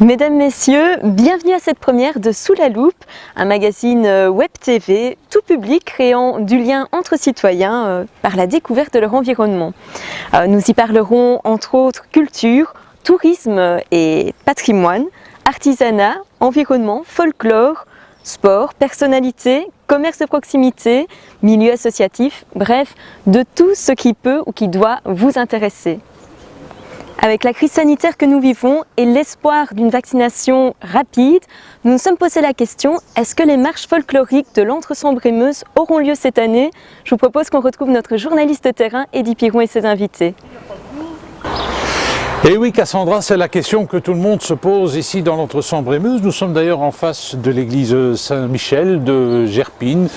Mesdames, Messieurs, bienvenue à cette première de Sous la loupe, un magazine web TV tout public créant du lien entre citoyens par la découverte de leur environnement. Nous y parlerons entre autres culture, tourisme et patrimoine, artisanat, environnement, folklore, sport, personnalité, commerce de proximité, milieu associatif, bref, de tout ce qui peut ou qui doit vous intéresser. Avec la crise sanitaire que nous vivons et l'espoir d'une vaccination rapide, nous nous sommes posé la question, est-ce que les marches folkloriques de l'Entre-Sambre-et-Meuse auront lieu cette année? Je vous propose qu'on retrouve notre journaliste de terrain, Eddy Piron, et ses invités. Et oui, Cassandra, c'est la question que tout le monde se pose ici dans l'Entre-Sambre-et-Meuse. Nous sommes d'ailleurs en face de l'église Saint-Michel de Gerpine,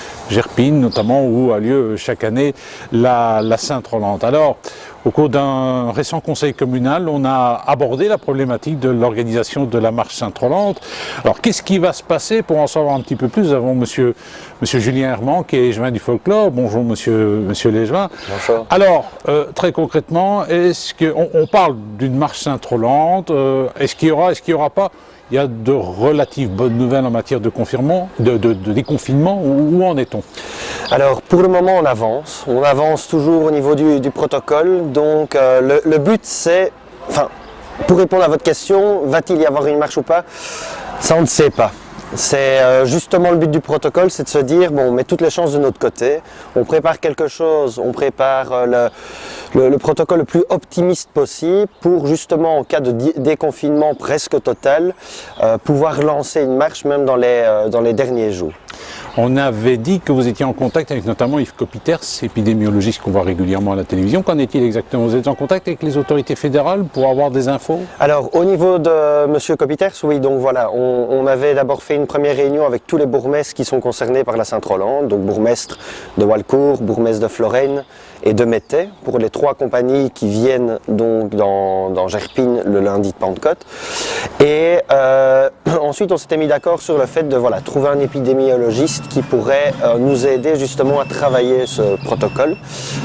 notamment où a lieu chaque année la Sainte-Rolande. Alors, au cours d'un récent conseil communal, on a abordé la problématique de l'organisation de la marche Sainte-Rolande. Alors, qu'est-ce qui va se passer? Pour en savoir un petit peu plus, nous avons monsieur Julien Herman, qui est échevin du folklore. Bonjour, monsieur l'échevin. Bonjour. Alors, très concrètement, est-ce qu'on parle d'une marche Sainte-Rolande? Est-ce qu'il y aura pas? Il y a de relatives bonnes nouvelles en matière de confinement, de déconfinement. Où en est-on? Alors, pour le moment, on avance toujours au niveau du protocole. Donc, le but, c'est, pour répondre à votre question, va-t-il y avoir une marche ou pas? Ça, on ne sait pas. C'est justement le but du protocole, c'est de se dire, bon, on met toutes les chances de notre côté, on prépare quelque chose, on prépare le protocole le plus optimiste possible pour justement, en cas de déconfinement presque total, pouvoir lancer une marche même dans les derniers jours. On avait dit que vous étiez en contact avec notamment Yves Copiters, épidémiologiste qu'on voit régulièrement à la télévision. Qu'en est-il exactement? Vous êtes en contact avec les autorités fédérales pour avoir des infos? Alors, au niveau de M. Copiters, oui, donc voilà, on avait d'abord fait une première réunion avec tous les bourgmestres qui sont concernés par la Sainte-Rolande, donc bourgmestre de Walcourt, bourgmestre de Florène et de Mettey, pour les trois compagnies qui viennent donc dans Gerpine le lundi de Pentecôte. Et ensuite, on s'était mis d'accord sur le fait de trouver un épidémiologiste qui pourrait nous aider justement à travailler ce protocole.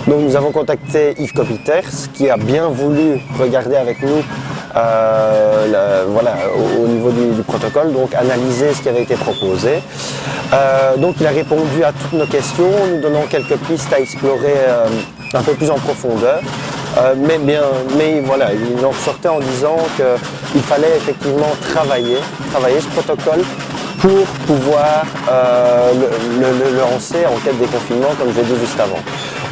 Donc nous avons contacté Yves Copiters qui a bien voulu regarder avec nous au niveau du protocole, donc analyser ce qui avait été proposé. Donc il a répondu à toutes nos questions, nous donnant quelques pistes à explorer un peu plus en profondeur. Mais voilà, il en sortait en disant qu'il fallait effectivement travailler ce protocole pour pouvoir le lancer en cas de déconfinement, comme je l'ai dit juste avant.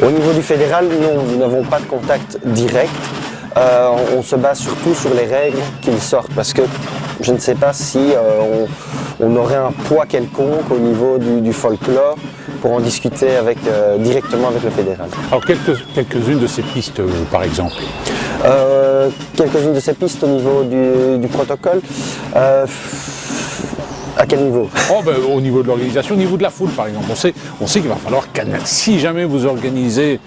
Au niveau du fédéral, nous n'avons pas de contact direct. On se base surtout sur les règles qu'ils sortent, parce que je ne sais pas si on aurait un poids quelconque au niveau du folklore pour en discuter directement avec le fédéral. Alors quelques-unes de ces pistes par exemple? Quelques-unes de ces pistes au niveau du protocole. À quel niveau? Au niveau de l'organisation, au niveau de la foule par exemple. On sait qu'il va falloir si jamais vous organisez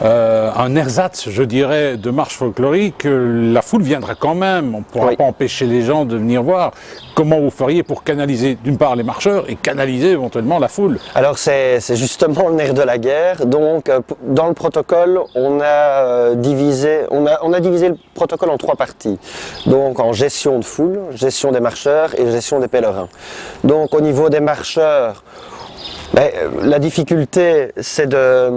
un ersatz, je dirais, de marche folklorique, la foule viendra quand même. On ne pourra pas empêcher les gens de venir voir. Comment vous feriez pour canaliser d'une part les marcheurs et canaliser éventuellement la foule? Alors c'est justement le nerf de la guerre. Donc dans le protocole, on a divisé le protocole en trois parties. Donc en gestion de foule, gestion des marcheurs et gestion des pèlerins. Donc au niveau des marcheurs, La difficulté, c'est de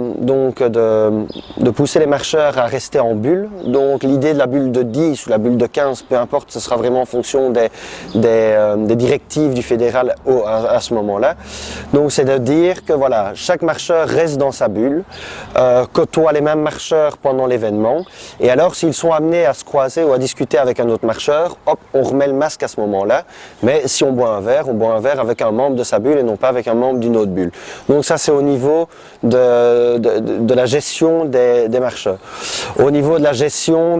pousser les marcheurs à rester en bulle. Donc l'idée de la bulle de 10 ou la bulle de 15, peu importe, ce sera vraiment en fonction des directives du fédéral à ce moment-là. Donc c'est de dire que voilà, chaque marcheur reste dans sa bulle, côtoie les mêmes marcheurs pendant l'événement, et alors s'ils sont amenés à se croiser ou à discuter avec un autre marcheur, hop, on remet le masque à ce moment-là. Mais si on boit un verre avec un membre de sa bulle et non pas avec un membre d'une autre bulle. Donc ça c'est au niveau de la gestion des marcheurs. Au niveau de la gestion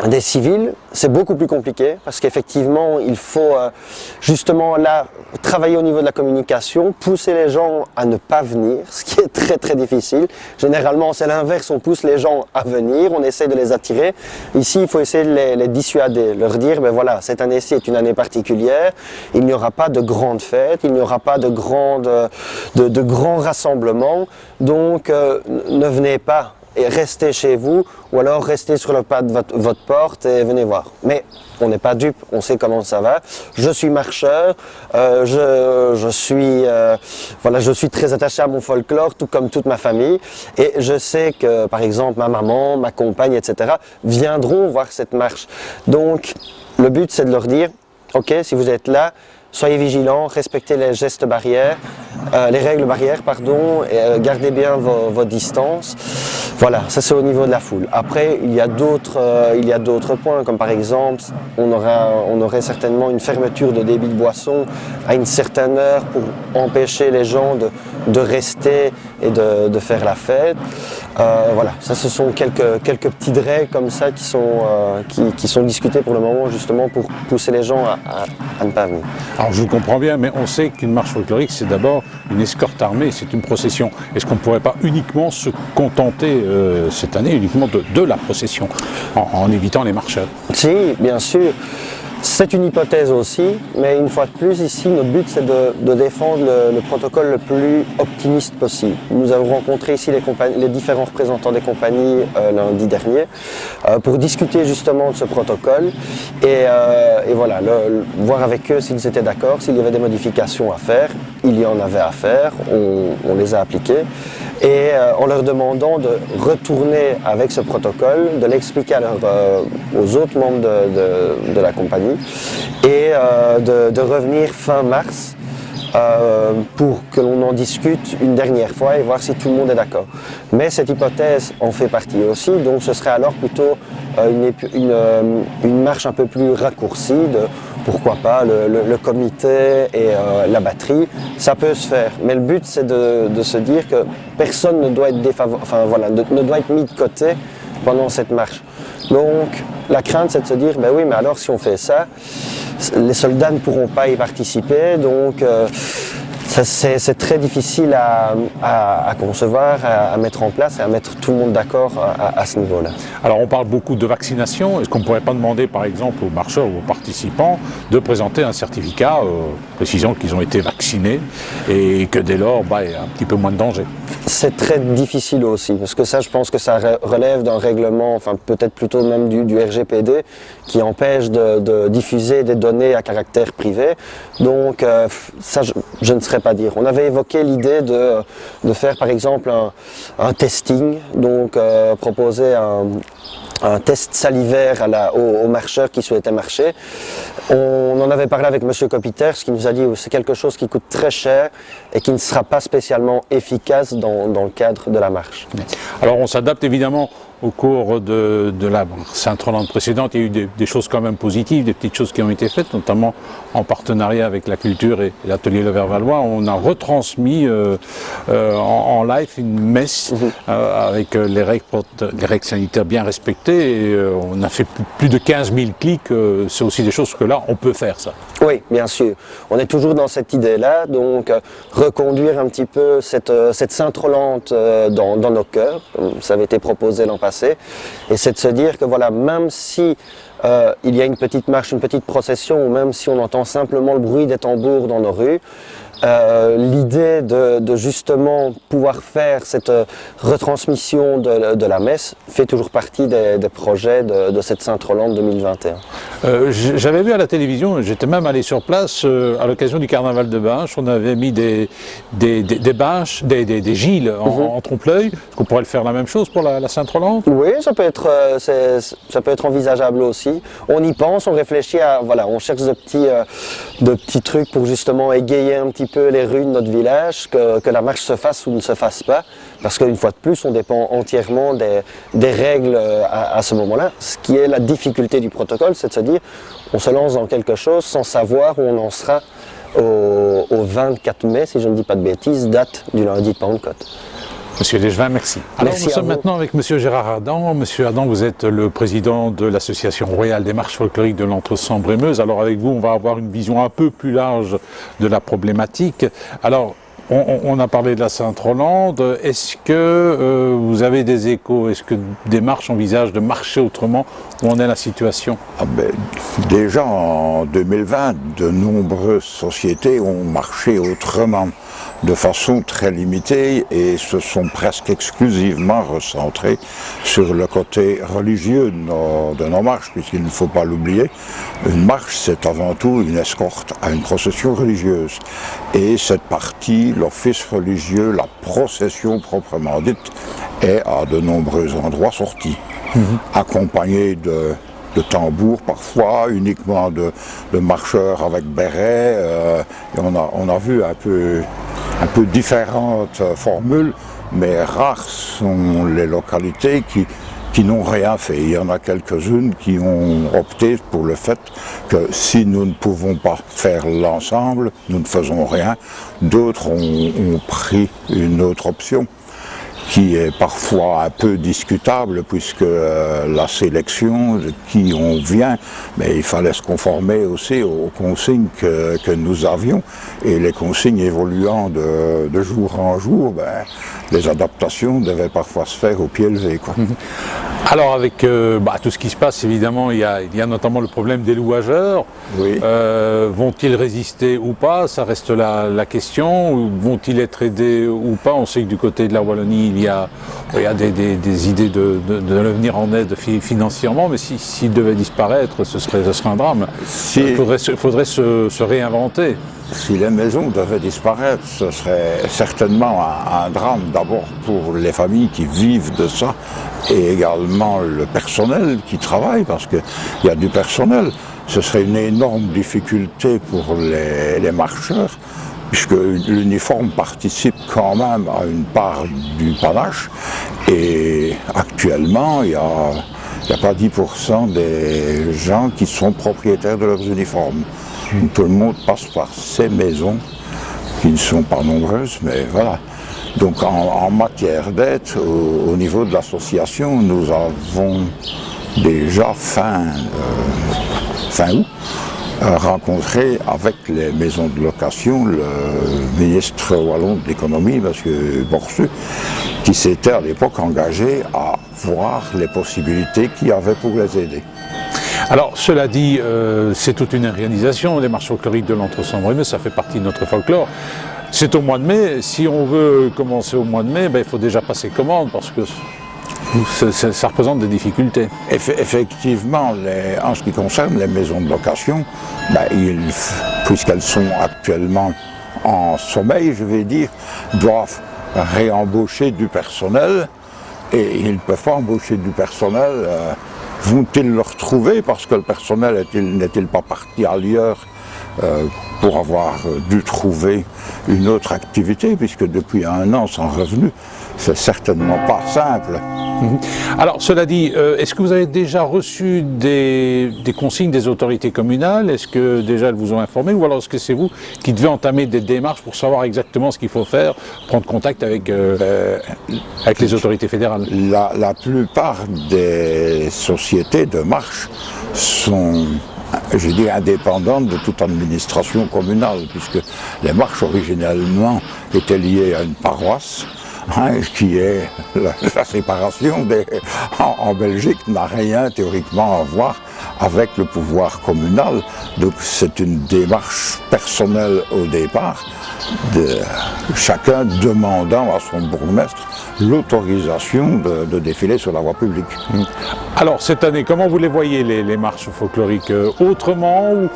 des civils, c'est beaucoup plus compliqué parce qu'effectivement il faut justement là travailler au niveau de la communication, pousser les gens à ne pas venir, ce qui est très très difficile. Généralement c'est l'inverse, on pousse les gens à venir, on essaie de les attirer. Ici il faut essayer de les dissuader, leur dire ben voilà, cette année-ci est une année particulière, il n'y aura pas de grandes fêtes, il n'y aura pas de grands rassemblements, donc ne venez pas. Et restez chez vous ou alors restez sur le pas de votre porte et venez voir. Mais on n'est pas dupe, on sait comment ça va. Je suis marcheur, je suis très attaché à mon folklore, tout comme toute ma famille. Et je sais que par exemple ma maman, ma compagne, etc. viendront voir cette marche. Donc le but c'est de leur dire, ok, si vous êtes là, soyez vigilants, respectez les gestes barrières, les règles barrières, pardon, et gardez bien vos distances. Voilà, ça c'est au niveau de la foule. Après, il y a d'autres points, comme par exemple, on aurait certainement une fermeture de débit de boissons à une certaine heure pour empêcher les gens de rester et de faire la fête. Voilà, ça ce sont quelques petites règles comme ça qui sont discutées pour le moment justement pour pousser les gens à ne pas venir. Alors je vous comprends bien, mais on sait qu'une marche folklorique c'est d'abord une escorte armée, c'est une procession. Est-ce qu'on ne pourrait pas uniquement se contenter cette année uniquement de la procession en évitant les marcheurs? Si, bien sûr. C'est une hypothèse aussi, mais une fois de plus, ici, notre but, c'est de défendre le protocole le plus optimiste possible. Nous avons rencontré ici les différents représentants des compagnies lundi dernier pour discuter justement de ce protocole et voilà, voir avec eux s'ils étaient d'accord, s'il y avait des modifications à faire. Il y en avait à faire, on les a appliquées. Et en leur demandant de retourner avec ce protocole, de l'expliquer aux autres membres de la compagnie et de revenir fin mars pour que l'on en discute une dernière fois et voir si tout le monde est d'accord. Mais cette hypothèse en fait partie aussi, donc ce serait alors plutôt une marche un peu plus raccourcie de pourquoi pas le comité et la batterie, ça peut se faire. Mais le but c'est de se dire que personne ne doit être ne doit être mis de côté pendant cette marche. Donc la crainte c'est de se dire ben oui mais alors si on fait ça, les soldats ne pourront pas y participer, donc c'est très difficile à concevoir, à mettre en place et à mettre tout le monde d'accord à ce niveau-là. Alors on parle beaucoup de vaccination, est-ce qu'on ne pourrait pas demander par exemple aux marcheurs ou aux participants de présenter un certificat précisant qu'ils ont été vaccinés et que dès lors il y a un petit peu moins de danger? C'est très difficile aussi, parce que ça je pense que ça relève d'un règlement, enfin peut-être plutôt même du RGPD qui empêche de diffuser des données à caractère privé, donc ça je ne saurais pas dire. On avait évoqué l'idée de faire par exemple un testing, donc proposer un test salivaire aux marcheurs qui souhaitaient marcher. On en avait parlé avec M. Copiter, ce qui nous a dit que c'est quelque chose qui coûte très cher et qui ne sera pas spécialement efficace dans le cadre de la marche. Alors on s'adapte évidemment au cours de la Sainte-Rolande précédente. Il y a eu des choses quand même positives, des petites choses qui ont été faites, notamment en partenariat avec la culture et l'atelier Le Vert-Valois. On a retransmis en live une messe avec les règles sanitaires bien respectées. Et, on a fait plus de 15 000 clics. C'est aussi des choses que là, on peut faire ça. Oui, bien sûr. On est toujours dans cette idée-là, donc reconduire un petit peu cette Sainte-Rolande dans nos cœurs. Ça avait été proposé l'an passé. Et c'est de se dire que voilà, même si il y a une petite marche, une petite procession, ou même si on entend simplement le bruit des tambours dans nos rues, l'idée de justement pouvoir faire cette retransmission de la messe fait toujours partie des projets de cette Sainte-Rolande 2021. J'avais vu à la télévision, j'étais même allé sur place à l'occasion du carnaval de Binche, on avait mis des gilles en trompe-l'œil. Est-ce qu'on pourrait le faire la même chose pour la Sainte-Rolande? Oui, ça peut être envisageable aussi. On y pense, on réfléchit on cherche de petits trucs pour justement égayer un petit peu les rues de notre village, que la marche se fasse ou ne se fasse pas, parce qu'une fois de plus, on dépend entièrement des règles à ce moment-là. Ce qui est la difficulté du protocole, c'est de se dire, on se lance dans quelque chose sans savoir où on en sera au 24 mai, si je ne dis pas de bêtises, date du lundi de Pentecôte. Monsieur Desjevin, merci. Alors Merci nous sommes maintenant avec Monsieur Gérard Adam. Monsieur Adam, vous êtes le président de l'Association royale des marches folkloriques de l'Entre-Sambre-et-Meuse. Alors avec vous, on va avoir une vision un peu plus large de la problématique. Alors, on a parlé de la Sainte-Rolande. Est-ce que vous avez des échos? Est-ce que des marches envisagent de marcher autrement? Où en est la situation? Déjà en 2020, de nombreuses sociétés ont marché autrement, de façon très limitée, et se sont presque exclusivement recentrées sur le côté religieux de nos marches, puisqu'il ne faut pas l'oublier, une marche c'est avant tout une escorte à une procession religieuse. Et cette partie, l'office religieux, la procession proprement dite, est à de nombreux endroits sortie, accompagnée de tambours parfois, uniquement de marcheurs avec béret. On a vu un peu différentes formules, mais rares sont les localités qui n'ont rien fait. Il y en a quelques-unes qui ont opté pour le fait que si nous ne pouvons pas faire l'ensemble, nous ne faisons rien. D'autres ont pris une autre option, qui est parfois un peu discutable, puisque la sélection de qui on vient, mais il fallait se conformer aussi aux consignes que nous avions, et les consignes évoluant de jour en jour, les adaptations devaient parfois se faire au pied levé, quoi. Alors avec tout ce qui se passe, évidemment, il y a notamment le problème des louageurs. Oui. Vont-ils résister ou pas? Ça reste la question. Vont-ils être aidés ou pas? On sait que du côté de la Wallonie, il y a des idées de leur venir en aide financièrement, mais s'ils devaient disparaître, ce serait un drame. Il faudrait se réinventer. Si les maisons devaient disparaître, ce serait certainement un drame, d'abord pour les familles qui vivent de ça, et également le personnel qui travaille, parce qu'il y a du personnel. Ce serait une énorme difficulté pour les marcheurs, puisque l'uniforme participe quand même à une part du panache, et actuellement, il n'y a pas 10% des gens qui sont propriétaires de leurs uniformes. Tout le monde passe par ces maisons, qui ne sont pas nombreuses, mais voilà. Donc en matière d'aide, au niveau de l'association, nous avons déjà fin août rencontré avec les maisons de location le ministre wallon de l'économie, M. Borseux, qui s'était à l'époque engagé à voir les possibilités qu'il y avait pour les aider. Alors, cela dit, c'est toute une organisation, les marches folkloriques de l'Entre-Sambre-et-Meuse, ça fait partie de notre folklore. C'est au mois de mai. Si on veut commencer au mois de mai, il faut déjà passer commande, parce que ça représente des difficultés. Effectivement, en ce qui concerne les maisons de location, puisqu'elles sont actuellement en sommeil, je vais dire, doivent réembaucher du personnel, et ils ne peuvent pas embaucher du personnel. Vont-ils le retrouver parce que le personnel n'est-il pas parti ailleurs pour avoir dû trouver une autre activité, puisque depuis 1 an sans revenu, c'est certainement pas simple. Alors, cela dit, est-ce que vous avez déjà reçu des consignes des autorités communales? Est-ce que déjà elles vous ont informé, ou alors est-ce que c'est vous qui devez entamer des démarches pour savoir exactement ce qu'il faut faire, prendre contact avec les autorités fédérales? La plupart des sociétés de marche sont, je dis, indépendantes de toute administration communale, puisque les marches originellement étaient liées à une paroisse, qui est la séparation en Belgique n'a rien théoriquement à voir avec le pouvoir communal. Donc c'est une démarche personnelle au départ, chacun demandant à son bourgmestre l'autorisation de défiler sur la voie publique. Alors cette année, comment vous les voyez les marches folkloriques? Autrement ou...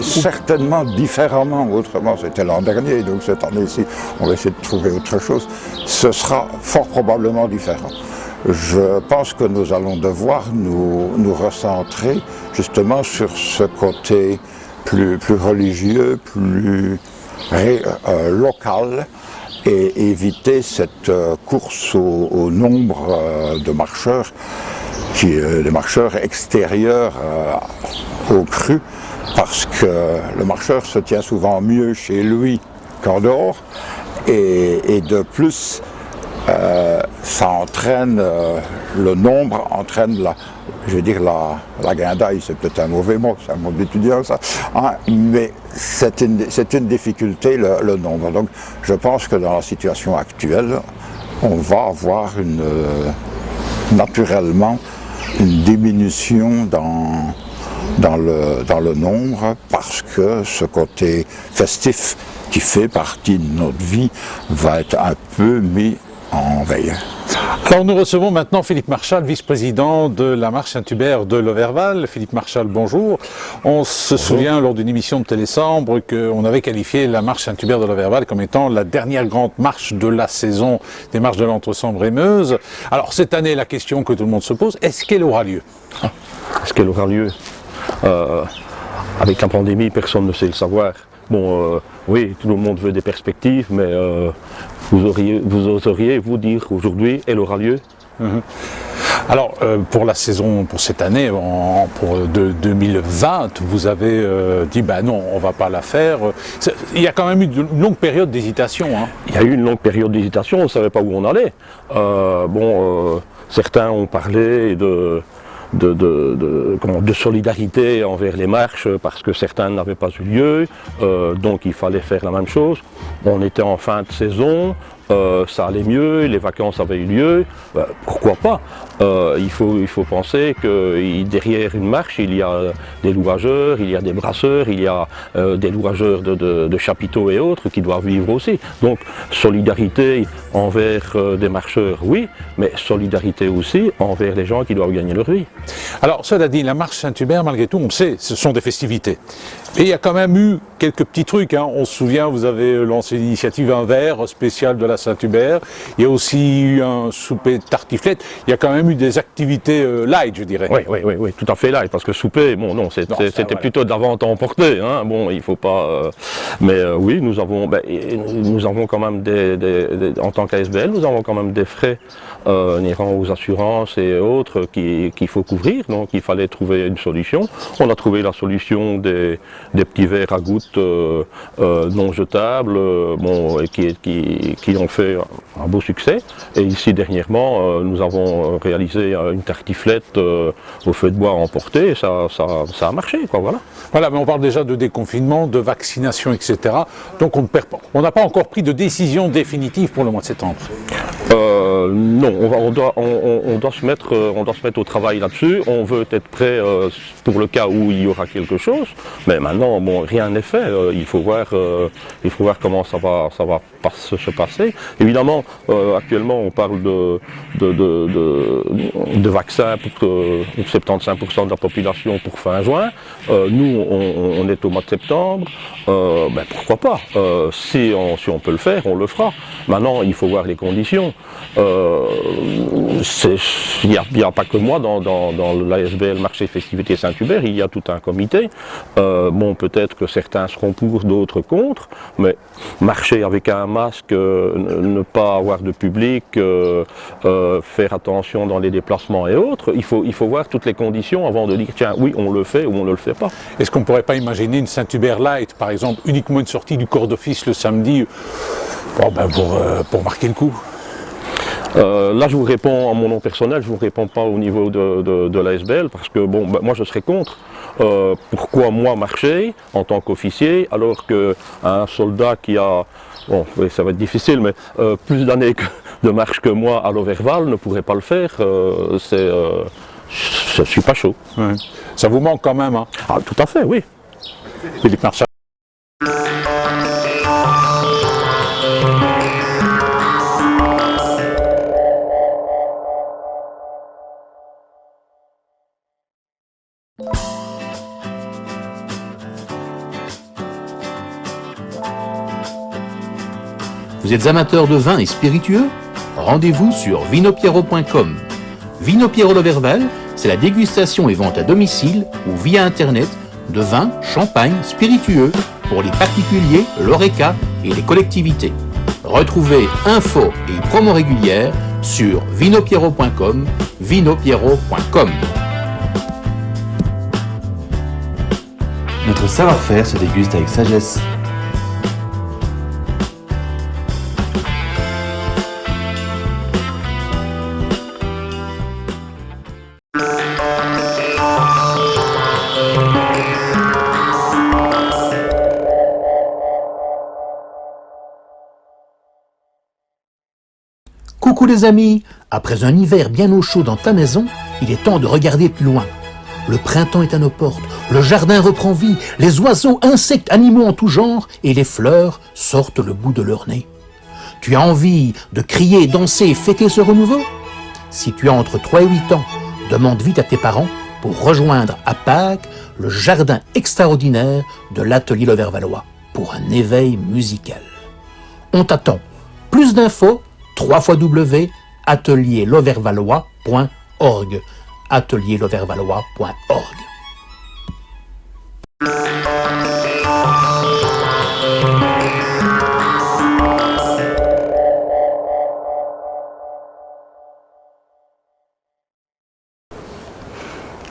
Certainement différemment, autrement c'était l'an dernier, donc cette année-ci on va essayer de trouver autre chose. Ce sera fort probablement différent. Je pense que nous allons devoir nous recentrer justement sur ce côté plus religieux, plus local, et éviter cette course au nombre de marcheurs, des marcheurs extérieurs au cru, parce que le marcheur se tient souvent mieux chez lui qu'en dehors, et de plus ça entraîne, le nombre entraîne la guindaille, c'est peut-être un mauvais mot, c'est un mot d'étudiant ça, hein, mais c'est une difficulté le nombre. Donc je pense que dans la situation actuelle, on va avoir naturellement une diminution dans le nombre, parce que ce côté festif qui fait partie de notre vie va être un peu mis en veille. Alors nous recevons maintenant Philippe Marchal, vice-président de la marche Saint-Hubert de Loverval. Philippe Marchal, bonjour. On se souvient lors d'une émission de Télésambre qu'on avait qualifié la marche Saint-Hubert de Loverval comme étant la dernière grande marche de la saison des marches de l'Entre-Sambre et Meuse. Alors cette année, la question que tout le monde se pose, est-ce qu'elle aura lieu? Est-ce qu'elle aura lieu? Avec la pandémie, personne ne sait le savoir. Bon, oui, tout le monde veut des perspectives, mais vous oseriez vous dire aujourd'hui, elle aura lieu? Alors, pour la saison, pour cette année, pour 2020, vous avez dit, non, on ne va pas la faire. Il y a quand même eu une longue période d'hésitation. Hein. Il y a eu une longue période d'hésitation, on ne savait pas où on allait. Certains ont parlé de solidarité envers les marches parce que certains n'avaient pas eu lieu, donc il fallait faire la même chose. On était en fin de saison, ça allait mieux, les vacances avaient eu lieu, pourquoi pas? Il faut penser que derrière une marche, il y a des louageurs, il y a des brasseurs, il y a des louageurs de chapiteaux et autres qui doivent vivre aussi. Donc solidarité envers des marcheurs, oui, mais solidarité aussi envers les gens qui doivent gagner leur vie. Alors cela dit, la marche Saint-Hubert, malgré tout, on le sait, ce sont des festivités. Et il y a quand même eu quelques petits trucs, hein. On se souvient, vous avez lancé l'initiative Un verre spécial de la Saint-Hubert. Il y a aussi eu un souper tartiflette. Il y a quand même eu des activités light, je dirais. Oui, tout à fait light, parce que souper, bon non, c'était plutôt de la vente à emporter, hein. Bon, il faut pas... oui, nous avons quand même en tant qu'ASBL, nous avons quand même des frais inhérents aux assurances et autres qu'il faut couvrir, donc il fallait trouver une solution. On a trouvé la solution des petits verres à gouttes non jetables, qui ont fait un beau succès. Et ici dernièrement, nous avons réalisé une tartiflette au feu de bois à emporter, et ça a marché, quoi, voilà. Voilà, mais on parle déjà de déconfinement, de vaccination, etc. Donc on n'a pas encore pris de décision définitive pour le mois de septembre. Non, on doit se mettre au travail là-dessus. On veut être prêt pour le cas où il y aura quelque chose. Mais maintenant, rien n'est fait. Il faut voir comment ça va se passer. Évidemment, actuellement, on parle de vaccins pour 75% de la population pour fin juin. Nous, on est au mois de septembre. Pourquoi pas? Si on peut le faire, on le fera. Maintenant, il faut voir les conditions. Il n'y a pas que moi dans l'ASBL Marché Festivités Saint-Hubert, il y a tout un comité. Peut-être que certains seront pour, d'autres contre, mais marcher avec un masque, ne pas avoir de public, faire attention dans les déplacements et autres, il faut voir toutes les conditions avant de dire tiens, oui, on le fait ou on ne le fait pas. Est-ce qu'on ne pourrait pas imaginer une Saint-Hubert Light, par exemple, uniquement une sortie du corps d'office le samedi, pour marquer le coup? Là, je vous réponds en mon nom personnel, je ne vous réponds pas au niveau de l'ASBL, parce que moi je serais contre. Pourquoi moi marcher en tant qu'officier, alors qu'un soldat qui a, ça va être difficile, mais plus d'années de marche que moi à Loverval ne pourrait pas le faire, je suis pas chaud. Ouais. Ça vous manque quand même, hein? Ah, tout à fait, oui. Philippe Marchal. Vous êtes amateur de vin et spiritueux? Rendez-vous sur vinopiero.com. Vino Piero Loverval, c'est la dégustation et vente à domicile ou via Internet de vins, champagne, spiritueux pour les particuliers, l'ORECA et les collectivités. Retrouvez infos et promos régulières sur vinopiero.com, vinopiero.com. Notre savoir-faire se déguste avec sagesse. Coucou les amis, après un hiver bien au chaud dans ta maison, il est temps de regarder plus loin. Le printemps est à nos portes, le jardin reprend vie, les oiseaux, insectes, animaux en tout genre et les fleurs sortent le bout de leur nez. Tu as envie de crier, danser et fêter ce renouveau? Si tu as entre 3 et 8 ans, demande vite à tes parents pour rejoindre à Pâques le jardin extraordinaire de l'Atelier Lovervalois pour un éveil musical. On t'attend. Plus d'infos www.atelierlovervalois.org atelierlovervalois.org.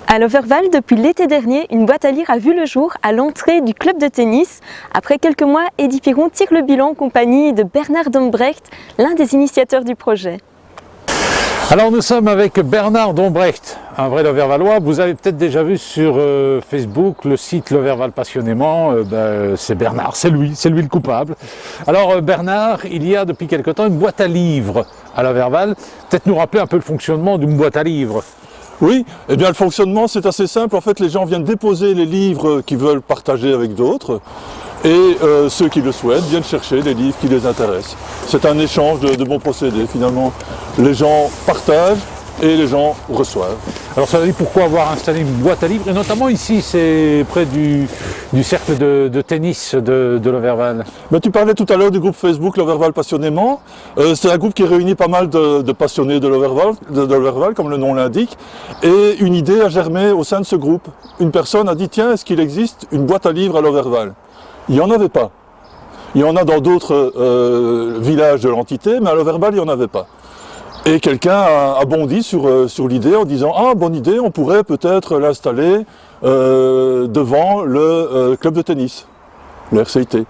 À Loverval, depuis l'été dernier, une boîte à lire a vu le jour à l'entrée du club de tennis. Après quelques mois, Eddy Piron tire le bilan en compagnie de Bernard Dombrecht, l'un des initiateurs du projet. Alors nous sommes avec Bernard Dombrecht, un vrai Lovervalois. Vous avez peut-être déjà vu sur Facebook le site Loverval Passionnément. C'est Bernard, c'est lui le coupable. Alors Bernard, il y a depuis quelque temps une boîte à livres à Loverval. Peut-être nous rappeler un peu le fonctionnement d'une boîte à livres. Oui, eh bien le fonctionnement c'est assez simple. En fait, les gens viennent déposer les livres qu'ils veulent partager avec d'autres. Et ceux qui le souhaitent viennent chercher des livres qui les intéressent. C'est un échange de bons procédés finalement. Les gens partagent et les gens reçoivent. Alors ça veut dire pourquoi avoir installé une boîte à livres, et notamment ici, c'est près du cercle de tennis de Loverval. Ben, tu parlais tout à l'heure du groupe Facebook Loverval Passionnément. C'est un groupe qui réunit pas mal de passionnés de Loverval, comme le nom l'indique. Et une idée a germé au sein de ce groupe. Une personne a dit, tiens, est-ce qu'il existe une boîte à livres à Loverval? Il n'y en avait pas. Il y en a dans d'autres villages de l'entité, mais à Loverval, il n'y en avait pas. Et quelqu'un a bondi sur l'idée en disant « Ah, bonne idée, on pourrait peut-être l'installer devant le club de tennis, le RCIT ». Il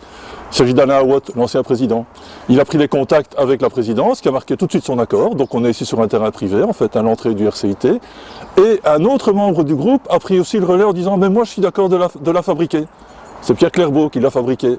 s'agit d'Alain Aouot, l'ancien président. Il a pris les contacts avec la présidence, qui a marqué tout de suite son accord. Donc on est ici sur un terrain privé, en fait, à l'entrée du RCIT. Et un autre membre du groupe a pris aussi le relais en disant « Mais moi, je suis d'accord de la fabriquer ». C'est Pierre Clairbeau qui l'a fabriqué.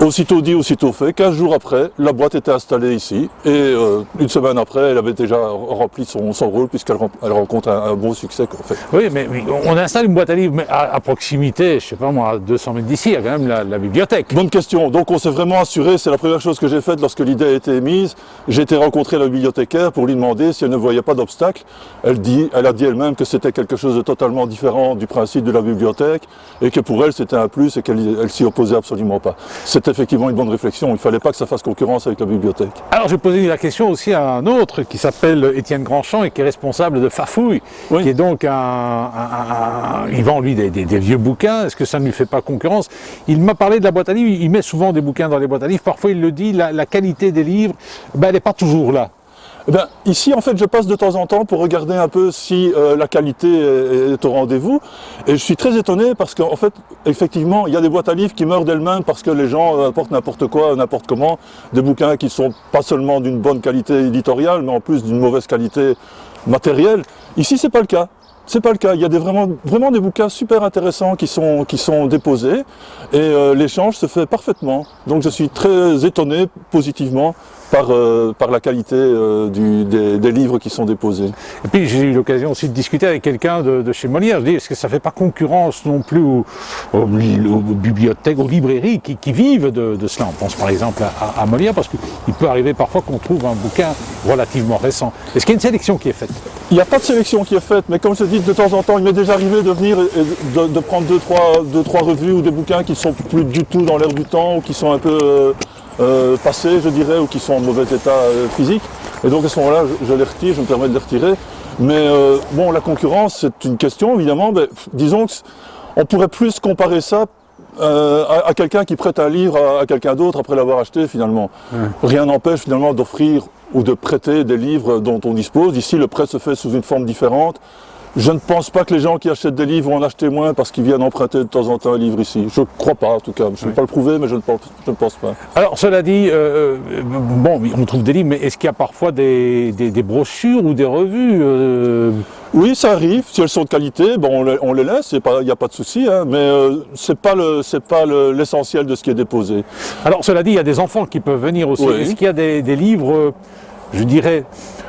Aussitôt dit, aussitôt fait, 15 jours après, la boîte était installée ici et une semaine après, elle avait déjà rempli son rôle puisqu'elle rencontre un bon succès. En fait. Oui, mais on installe une boîte à livres mais à proximité, je sais pas moi, à 200 mètres d'ici, il y a quand même la bibliothèque. Bonne question. Donc on s'est vraiment assuré, c'est la première chose que j'ai faite lorsque l'idée a été émise. J'ai été rencontrer la bibliothécaire pour lui demander si elle ne voyait pas d'obstacle. Elle a dit elle-même que c'était quelque chose de totalement différent du principe de la bibliothèque et que pour elle c'était un plus et qu'elle s'y opposait absolument pas. C'était effectivement une bonne réflexion, il ne fallait pas que ça fasse concurrence avec la bibliothèque. Alors je vais poser la question aussi à un autre qui s'appelle Étienne Grandchamp et qui est responsable de Fafouille, oui. Qui est donc il vend lui des vieux bouquins, est-ce que ça ne lui fait pas concurrence? Il m'a parlé de la boîte à livres, il met souvent des bouquins dans les boîtes à livres, parfois il le dit, la qualité des livres, elle n'est pas toujours là. Eh bien, ici, en fait, je passe de temps en temps pour regarder un peu si la qualité est au rendez-vous. Et je suis très étonné parce qu'en fait, effectivement, il y a des boîtes à livres qui meurent d'elles-mêmes parce que les gens apportent n'importe quoi, n'importe comment. Des bouquins qui sont pas seulement d'une bonne qualité éditoriale, mais en plus d'une mauvaise qualité matérielle. Ici, c'est pas le cas. C'est pas le cas. Il y a vraiment des bouquins super intéressants qui sont déposés et l'échange se fait parfaitement. Donc je suis très étonné positivement par la qualité des livres qui sont déposés. Et puis j'ai eu l'occasion aussi de discuter avec quelqu'un de chez Molière. Je dis, est-ce que ça ne fait pas concurrence non plus aux bibliothèques, aux librairies qui vivent de cela? On pense par exemple à Molière, parce qu'il peut arriver parfois qu'on trouve un bouquin relativement récent. Est-ce qu'il y a une sélection qui est faite? Il n'y a pas de sélection qui est faite, mais comme je dis, de temps en temps, il m'est déjà arrivé de venir et de prendre deux, trois revues ou des bouquins qui ne sont plus du tout dans l'air du temps ou qui sont un peu passées, je dirais, ou qui sont en mauvais état physique. Et donc à ce moment-là, je les retire, je me permets de les retirer. Mais bon, la concurrence, c'est une question, évidemment. Mais, disons qu'on pourrait plus comparer ça à quelqu'un qui prête un livre à quelqu'un d'autre après l'avoir acheté, finalement. Rien n'empêche, finalement, d'offrir ou de prêter des livres dont on dispose. Ici, le prêt se fait sous une forme différente. Je ne pense pas que les gens qui achètent des livres vont en acheter moins parce qu'ils viennent emprunter de temps en temps un livre ici. Je ne crois pas, en tout cas. Je ne peux pas le prouver, mais je ne pense pas. Alors, cela dit, bon, on trouve des livres, mais est-ce qu'il y a parfois des brochures ou des revues Oui, ça arrive. Si elles sont de qualité, bon, on les laisse, il n'y a pas de souci, hein, mais ce n'est pas l'essentiel de ce qui est déposé. Alors, cela dit, il y a des enfants qui peuvent venir aussi. Oui. Est-ce qu'il y a des livres, je dirais,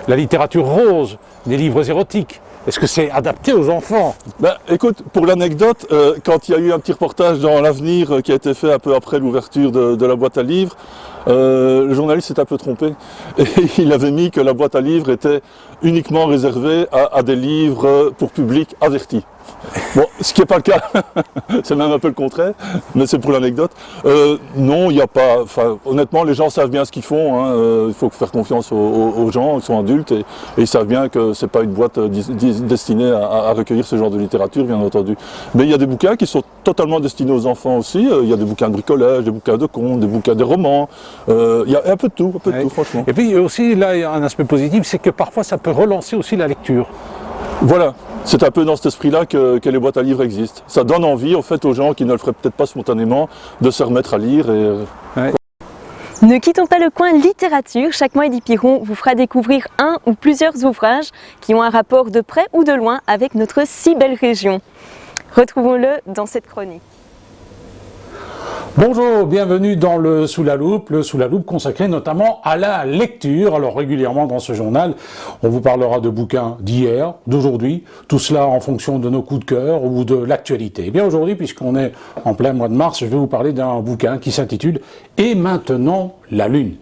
la littérature rose, des livres érotiques? Est-ce que c'est adapté aux enfants? Ben, écoute, pour l'anecdote, quand il y a eu un petit reportage dans l'Avenir qui a été fait un peu après l'ouverture de la boîte à livres, le journaliste s'est un peu trompé. Et il avait mis que la boîte à livres était uniquement réservée à des livres pour public averti. Bon, ce qui n'est pas le cas, c'est même un peu le contraire, mais c'est pour l'anecdote. Non, il n'y a pas, enfin, honnêtement, les gens savent bien ce qu'ils font, hein, il faut faire confiance aux gens, ils sont adultes et ils savent bien que ce n'est pas une boîte destinée à recueillir ce genre de littérature, bien entendu. Mais il y a des bouquins qui sont totalement destinés aux enfants aussi, il y a des bouquins de bricolage, des bouquins de contes, des romans, il y a un peu de tout, franchement. Et puis aussi, là, il y a un aspect positif, c'est que parfois ça peut relancer aussi la lecture. Voilà, c'est un peu dans cet esprit-là que les boîtes à livres existent. Ça donne envie, en fait, aux gens qui ne le feraient peut-être pas spontanément, de se remettre à lire. Ne quittons pas le coin littérature. Chaque mois, Eddy Piron vous fera découvrir un ou plusieurs ouvrages qui ont un rapport de près ou de loin avec notre si belle région. Retrouvons-le dans cette chronique. Bonjour, bienvenue dans le Sous la loupe consacré notamment à la lecture. Alors régulièrement dans ce journal, on vous parlera de bouquins d'hier, d'aujourd'hui, tout cela en fonction de nos coups de cœur ou de l'actualité. Et bien aujourd'hui, puisqu'on est en plein mois de mars, je vais vous parler d'un bouquin qui s'intitule « Et maintenant la Lune ».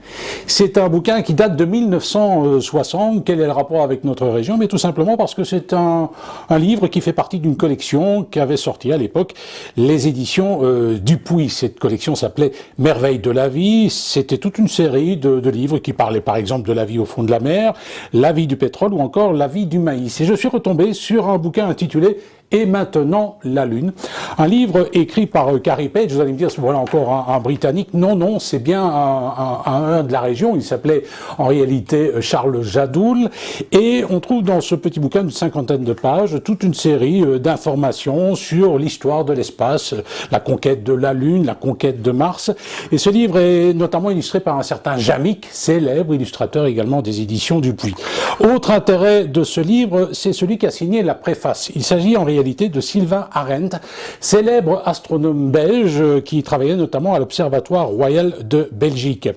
C'est un bouquin qui date de 1960. Quel est le rapport avec notre région? Mais tout simplement parce que c'est un livre qui fait partie d'une collection qu'avaient sorti à l'époque les éditions Dupuis. Cette collection s'appelait Merveilles de la vie. C'était toute une série de livres qui parlaient par exemple de la vie au fond de la mer, la vie du pétrole ou encore la vie du maïs. Et je suis retombé sur un bouquin intitulé Et maintenant la Lune, un livre écrit par Carey Page. Vous allez me dire, voilà encore un Britannique. Non, c'est bien un de la région. Il s'appelait en réalité Charles Jadoul. Et on trouve dans ce petit bouquin d'une 50aine de pages toute une série d'informations sur l'histoire de l'espace, la conquête de la Lune, la conquête de Mars. Et ce livre est notamment illustré par un certain Jamic, célèbre illustrateur également des éditions Dupuis. Autre intérêt de ce livre, c'est celui qui a signé la préface. Il s'agit en réalité de Sylvain Arendt, célèbre astronome belge qui travaillait notamment à l'Observatoire royal de Belgique.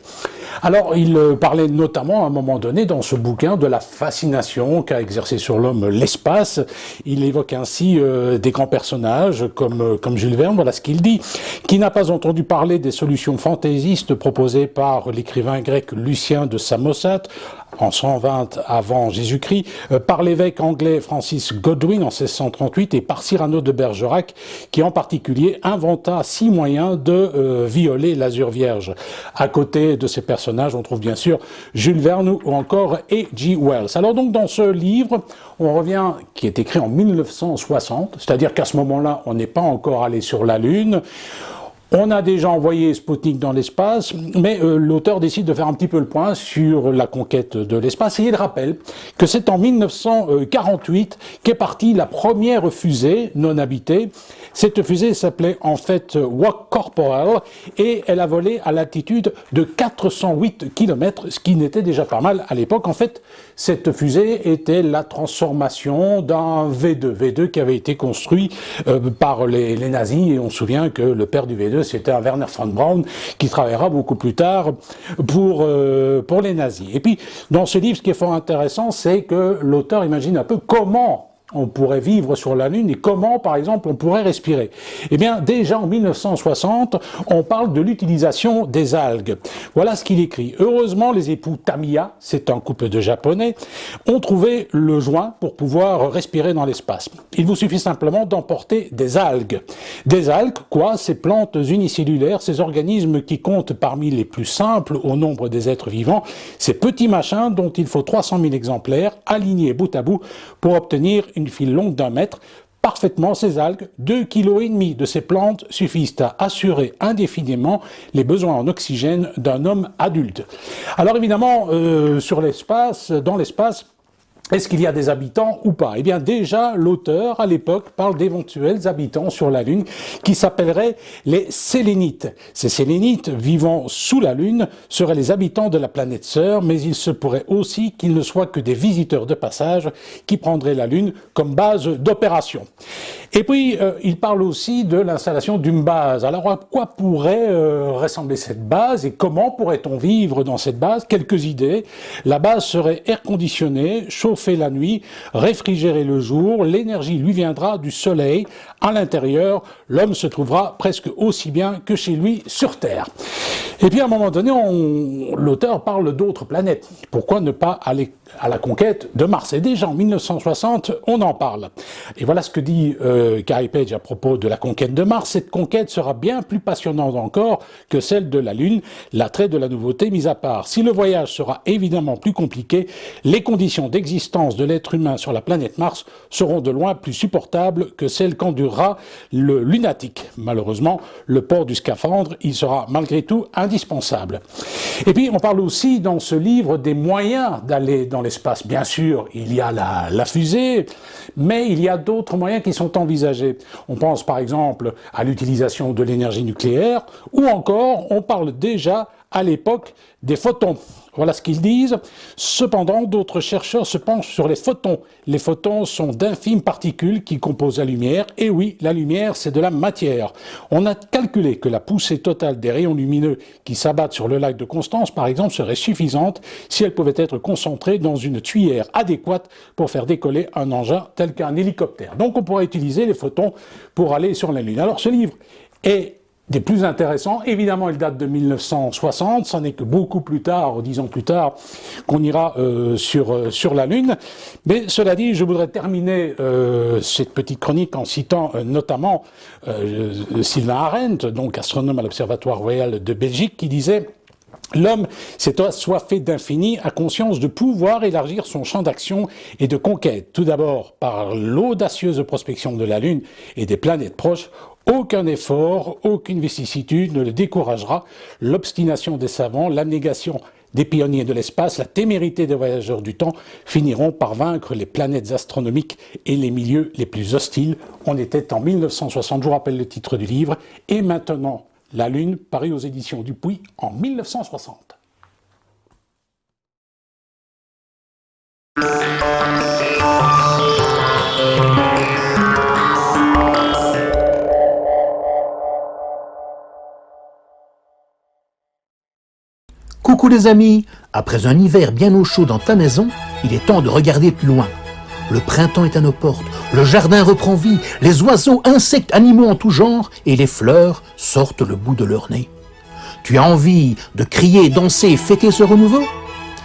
Alors, il parlait notamment à un moment donné dans ce bouquin de la fascination qu'a exercé sur l'homme l'espace. Il évoque ainsi des grands personnages comme Jules Verne, voilà ce qu'il dit. Qui n'a pas entendu parler des solutions fantaisistes proposées par l'écrivain grec Lucien de Samosate en 120 avant Jésus-Christ, par l'évêque anglais Francis Godwin en 1638 et par Cyrano de Bergerac qui en particulier inventa 6 moyens de violer l'azur vierge. À côté de ces personnages, on trouve bien sûr Jules Verne ou encore H.G. Wells. Alors donc dans ce livre, on revient, qui est écrit en 1960, c'est-à-dire qu'à ce moment-là, on n'est pas encore allé sur la Lune. On a déjà envoyé Sputnik dans l'espace, mais l'auteur décide de faire un petit peu le point sur la conquête de l'espace et il rappelle que c'est en 1948 qu'est partie la première fusée non habitée. Cette fusée s'appelait en fait Walk Corporal et elle a volé à l'altitude de 408 km, ce qui n'était déjà pas mal à l'époque. En fait, cette fusée était la transformation d'un V2 qui avait été construit par les nazis et on se souvient que le père du V2 c'était un Werner von Braun qui travaillera beaucoup plus tard pour les nazis. Et puis, dans ce livre, ce qui est fort intéressant, c'est que l'auteur imagine un peu comment on pourrait vivre sur la Lune et comment, par exemple, on pourrait respirer. Eh bien, déjà en 1960, on parle de l'utilisation des algues. Voilà ce qu'il écrit. Heureusement, les époux Tamiya, c'est un couple de Japonais, ont trouvé le joint pour pouvoir respirer dans l'espace. Il vous suffit simplement d'emporter des algues. Des algues, quoi? Ces plantes unicellulaires, ces organismes qui comptent parmi les plus simples au nombre des êtres vivants, ces petits machins dont il faut 300 000 exemplaires alignés bout à bout pour obtenir une file longue d'1 mètre. Parfaitement, ces algues, 2,5 kg de ces plantes suffisent à assurer indéfiniment les besoins en oxygène d'un homme adulte. Alors évidemment, dans l'espace, est-ce qu'il y a des habitants ou pas? Eh bien déjà, l'auteur, à l'époque, parle d'éventuels habitants sur la Lune qui s'appelleraient les Sélénites. Ces Sélénites, vivant sous la Lune, seraient les habitants de la planète sœur, mais il se pourrait aussi qu'ils ne soient que des visiteurs de passage qui prendraient la Lune comme base d'opération. Et puis, il parle aussi de l'installation d'une base. Alors, à quoi pourrait ressembler cette base et comment pourrait-on vivre dans cette base? Quelques idées. La base serait air conditionné, chauffée la nuit, réfrigérée le jour, l'énergie lui viendra du soleil. À l'intérieur, l'homme se trouvera presque aussi bien que chez lui sur Terre. Et puis, à un moment donné, l'auteur parle d'autres planètes. Pourquoi ne pas aller à la conquête de Mars? Et déjà, en 1960, on en parle. Et voilà ce que dit Carey Page à propos de la conquête de Mars. Cette conquête sera bien plus passionnante encore que celle de la Lune, l'attrait de la nouveauté mis à part. Si le voyage sera évidemment plus compliqué, les conditions d'existence de l'être humain sur la planète Mars seront de loin plus supportables que celles qu'endurera le lunatique. Malheureusement, le port du scaphandre, il sera malgré tout indispensable. Et puis, on parle aussi dans ce livre des moyens d'aller dans l'espace. Bien sûr, il y a la fusée, mais il y a d'autres moyens qui sont envisagés. On pense par exemple à l'utilisation de l'énergie nucléaire, ou encore, on parle déjà à l'époque des photons. Voilà ce qu'ils disent. Cependant, d'autres chercheurs se penchent sur les photons. Les photons sont d'infimes particules qui composent la lumière. Et oui, la lumière, c'est de la matière. On a calculé que la poussée totale des rayons lumineux qui s'abattent sur le lac de Constance, par exemple, serait suffisante si elle pouvait être concentrée dans une tuyère adéquate pour faire décoller un engin tel qu'un hélicoptère. Donc, on pourrait utiliser les photons pour aller sur la Lune. Alors, ce livre est des plus intéressants. Évidemment, il date de 1960, c'en est que beaucoup plus tard, 10 ans plus tard, qu'on ira sur la Lune. Mais cela dit, je voudrais terminer cette petite chronique en citant notamment Sylvain Arendt, donc astronome à l'Observatoire royal de Belgique, qui disait: l'homme s'est assoiffé d'infini, a conscience de pouvoir élargir son champ d'action et de conquête. Tout d'abord par l'audacieuse prospection de la Lune et des planètes proches. Aucun effort, aucune vicissitude ne le découragera. L'obstination des savants, l'abnégation des pionniers de l'espace, la témérité des voyageurs du temps finiront par vaincre les planètes astronomiques et les milieux les plus hostiles. On était en 1960, je vous rappelle le titre du livre, et maintenant la Lune, paru aux éditions Dupuis en 1960. Coucou les amis, après un hiver bien au chaud dans ta maison, il est temps de regarder plus loin. Le printemps est à nos portes, le jardin reprend vie, les oiseaux, insectes, animaux en tout genre et les fleurs sortent le bout de leur nez. Tu as envie de crier, danser, fêter ce renouveau?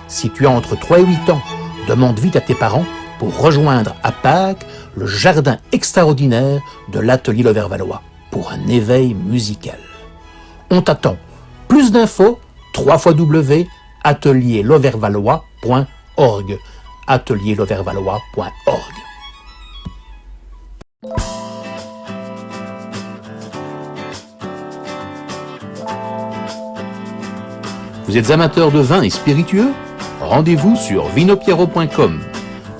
Si tu as entre 3 et 8 ans, demande vite à tes parents pour rejoindre à Pâques le jardin extraordinaire de l'Atelier Lauvervallois pour un éveil musical. On t'attend. Plus d'infos www.atelierlauvervallois.org atelierlauvervallois.org. Vous êtes amateur de vin et spiritueux? Rendez-vous sur vinopiero.com.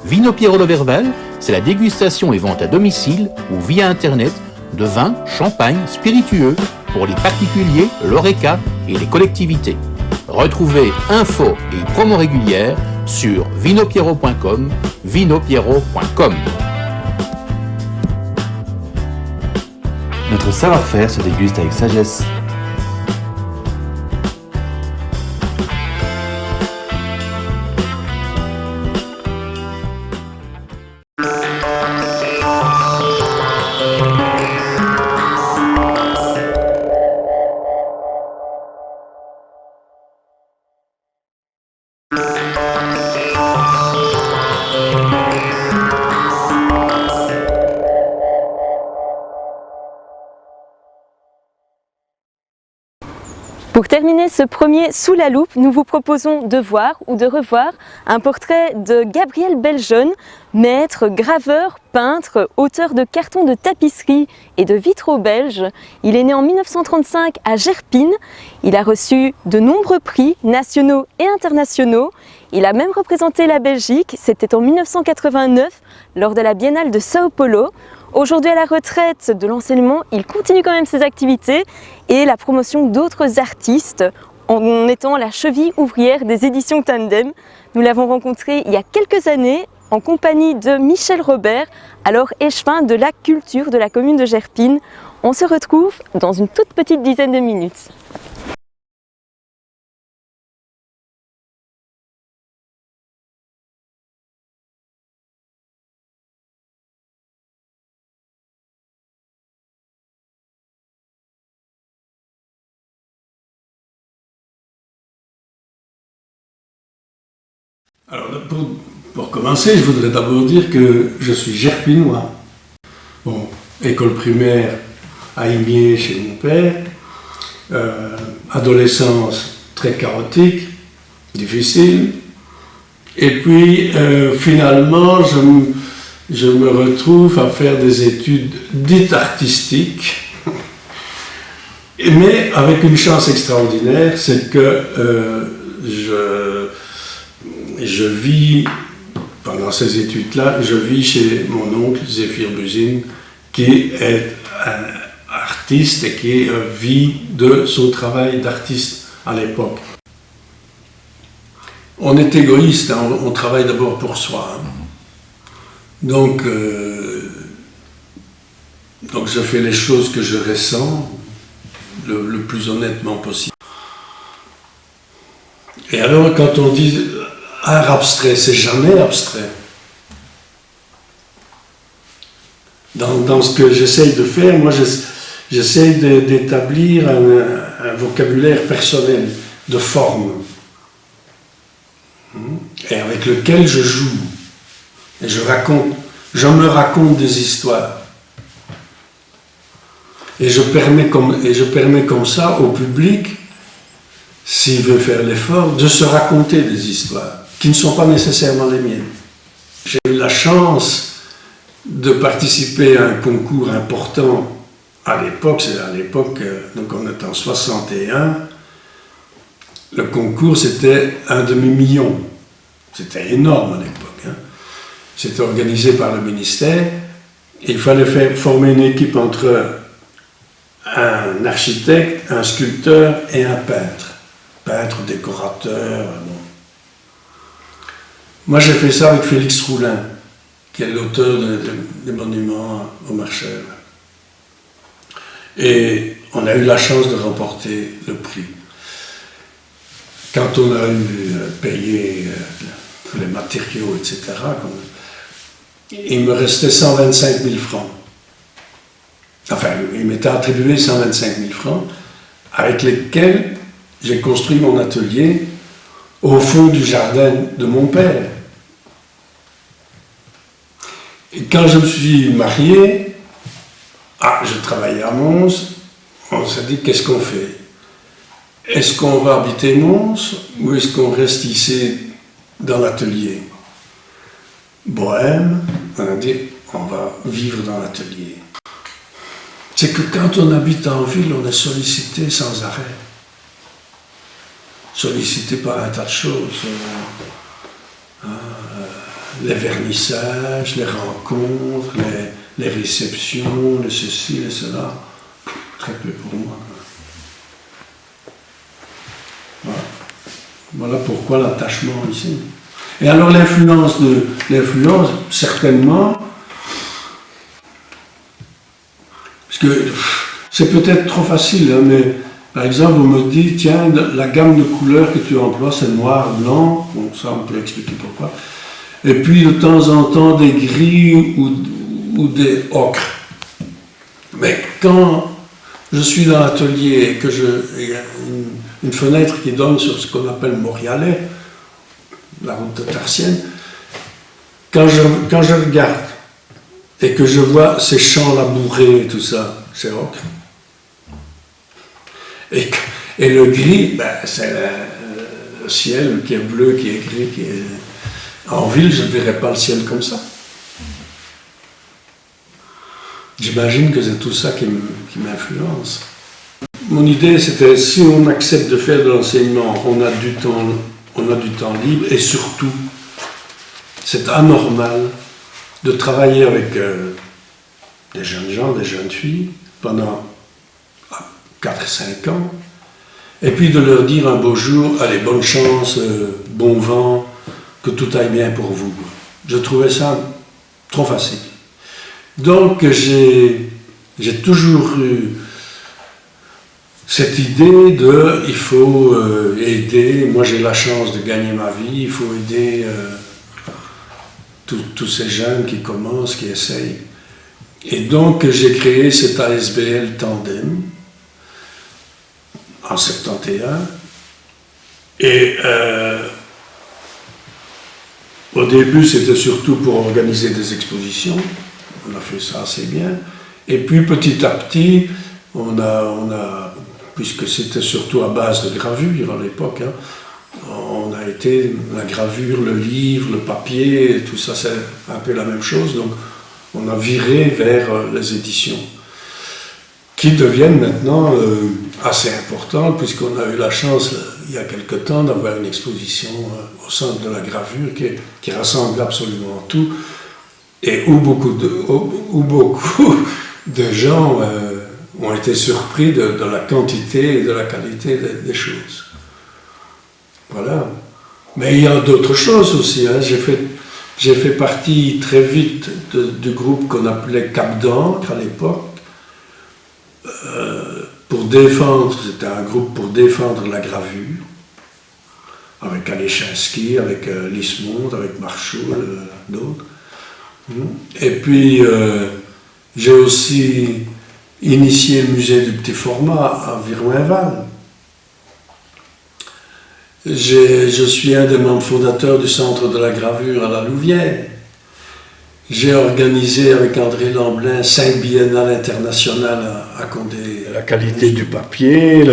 Vino Piero Lauverval, c'est la dégustation et vente à domicile ou via internet de vins, champagne, spiritueux pour les particuliers, l'ORECA et les collectivités. Retrouvez infos et promos régulières sur vinopiero.com, vinopiero.com. Notre savoir-faire se déguste avec sagesse. Pour terminer ce premier Sous la loupe, nous vous proposons de voir ou de revoir un portrait de Gabriel Beljeune, maître, graveur, peintre, auteur de cartons de tapisserie et de vitraux belges. Il est né en 1935 à Gerpine. Il a reçu de nombreux prix nationaux et internationaux. Il a même représenté la Belgique, c'était en 1989 lors de la Biennale de Sao Paulo. Aujourd'hui à la retraite de l'enseignement, il continue quand même ses activités et la promotion d'autres artistes en étant la cheville ouvrière des éditions Tandem. Nous l'avons rencontré il y a quelques années en compagnie de Michel Robert, alors échevin de la culture de la commune de Gerpine. On se retrouve dans une toute petite dizaine de minutes. Alors, pour commencer, je voudrais d'abord dire que je suis gerpinois. Bon, école primaire à Imier chez mon père, adolescence très chaotique, difficile, et puis finalement je me retrouve à faire des études dites artistiques, mais avec une chance extraordinaire, c'est que je vis, pendant ces études-là, je vis chez mon oncle Zéphyr Buzine, qui est un artiste et qui vit de son travail d'artiste à l'époque. On est égoïste, hein, on travaille d'abord pour soi. Hein. Donc je fais les choses que je ressens le plus honnêtement possible. Et alors quand on dit art abstrait, c'est jamais abstrait. Dans ce que j'essaye de faire, moi j'essaye d'établir un vocabulaire personnel de forme et avec lequel je joue. Et je me raconte des histoires. Et je permets comme ça au public, s'il veut faire l'effort, de se raconter des histoires qui ne sont pas nécessairement les miennes. J'ai eu la chance de participer à un concours important à l'époque, donc on est en 61, le concours c'était 1 demi-million. C'était énorme à l'époque. Hein. C'était organisé par le ministère et il fallait former une équipe entre un architecte, un sculpteur et un peintre. Peintre, décorateur, bon. Moi j'ai fait ça avec Félix Roulin, qui est l'auteur des monuments au Marchel. Et on a eu la chance de remporter le prix. Quand on a eu payé les matériaux, etc., il me restait 125 000 francs. Enfin, il m'était attribué 125 000 francs, avec lesquels j'ai construit mon atelier au fond du jardin de mon père. Et quand je me suis marié, je travaillais à Mons, on s'est dit qu'est-ce qu'on fait? Est-ce qu'on va habiter Mons ou est-ce qu'on reste ici dans l'atelier? Bohème, on a dit on va vivre dans l'atelier. C'est que quand on habite en ville, on est sollicité sans arrêt. Sollicité par un tas de choses. Les vernissages, les rencontres, les réceptions, les ceci, les cela. Très peu pour moi. Voilà pourquoi l'attachement ici. Et alors l'influence, certainement, parce que c'est peut-être trop facile, hein, mais par exemple, on me dit, tiens, la gamme de couleurs que tu emploies, c'est noir, blanc, bon, ça on peut expliquer pourquoi, et puis de temps en temps des gris ou des ocres. Mais quand je suis dans l'atelier et que il y a une fenêtre qui donne sur ce qu'on appelle Morialet, la route de Tarsienne, quand je regarde et que je vois ces champs labourés et tout ça, c'est ocre. Et le gris, c'est le ciel qui est bleu, qui est gris, qui est... En ville, je ne verrais pas le ciel comme ça. J'imagine que c'est tout ça qui m'influence. Mon idée, c'était si on accepte de faire de l'enseignement, on a du temps libre et surtout, c'est anormal de travailler avec des jeunes gens, des jeunes filles pendant 4-5 ans et puis de leur dire un beau jour, allez, bonne chance, bon vent, que tout aille bien pour vous. Je trouvais ça trop facile. Donc j'ai toujours eu cette idée de il faut aider, moi j'ai la chance de gagner ma vie, il faut aider tous ces jeunes qui commencent, qui essayent. Et donc j'ai créé cet ASBL Tandem en 71 et au début c'était surtout pour organiser des expositions, on a fait ça assez bien, et puis petit à petit on a puisque c'était surtout à base de gravure à l'époque, hein, on a été la gravure, le livre, le papier, tout ça c'est un peu la même chose, donc on a viré vers les éditions, qui deviennent maintenant assez importantes, puisqu'on a eu la chance, il y a quelque temps, d'avoir une exposition au centre de la gravure qui rassemble absolument tout, et où beaucoup de gens ont été surpris de la quantité et de la qualité des choses. Voilà. Mais il y a d'autres choses aussi. Hein. J'ai fait partie très vite du groupe qu'on appelait Cap d'encre à l'époque. Pour défendre, c'était un groupe pour défendre la gravure, avec Alechinsky, avec Lismond, avec Marchoul, d'autres. Et puis j'ai aussi initié le musée du petit format à Viroinval. Je suis un des membres fondateurs du Centre de la gravure à la Louvière. J'ai organisé avec André Lamblin 5 biennales internationales à Condé. La qualité du papier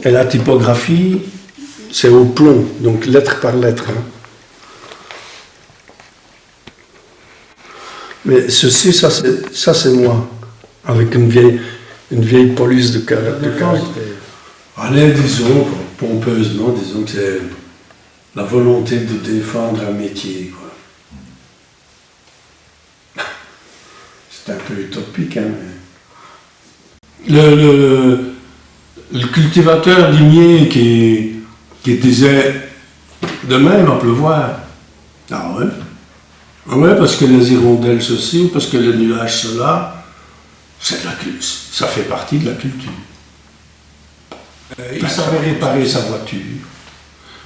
et la typographie, c'est au plomb, donc lettre par lettre. Hein. Mais ceci, ça c'est moi, avec une vieille police de caractère. Allez, disons, pompeusement, disons que c'est la volonté de défendre un métier, quoi. C'est un peu utopique, hein, mais... Le cultivateur limier qui disait « Demain, il va pleuvoir ». Ah ouais? Ah ouais, parce que les hirondelles ceci, ou parce que les nuages cela, ça fait partie de la culture. Il savait réparer sa voiture,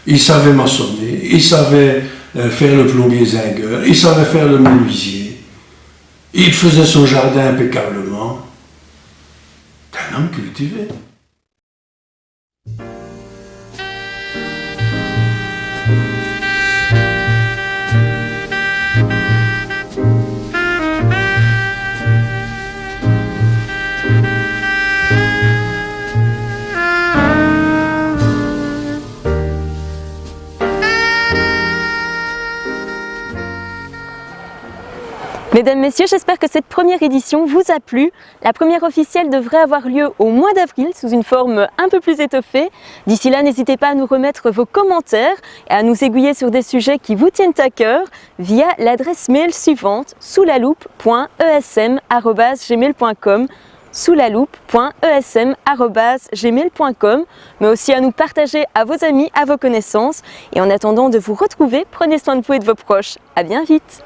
il savait maçonner, il savait faire le plombier zingueur, il savait faire le menuisier, il faisait son jardin impeccablement. C'est un homme cultivé. Mesdames, Messieurs, j'espère que cette première édition vous a plu. La première officielle devrait avoir lieu au mois d'avril sous une forme un peu plus étoffée. D'ici là, n'hésitez pas à nous remettre vos commentaires et à nous aiguiller sur des sujets qui vous tiennent à cœur via l'adresse mail suivante souslaloope.esm@gmail.com souslaloope.esm@gmail.com, mais aussi à nous partager à vos amis, à vos connaissances. Et en attendant de vous retrouver, prenez soin de vous et de vos proches. À bien vite.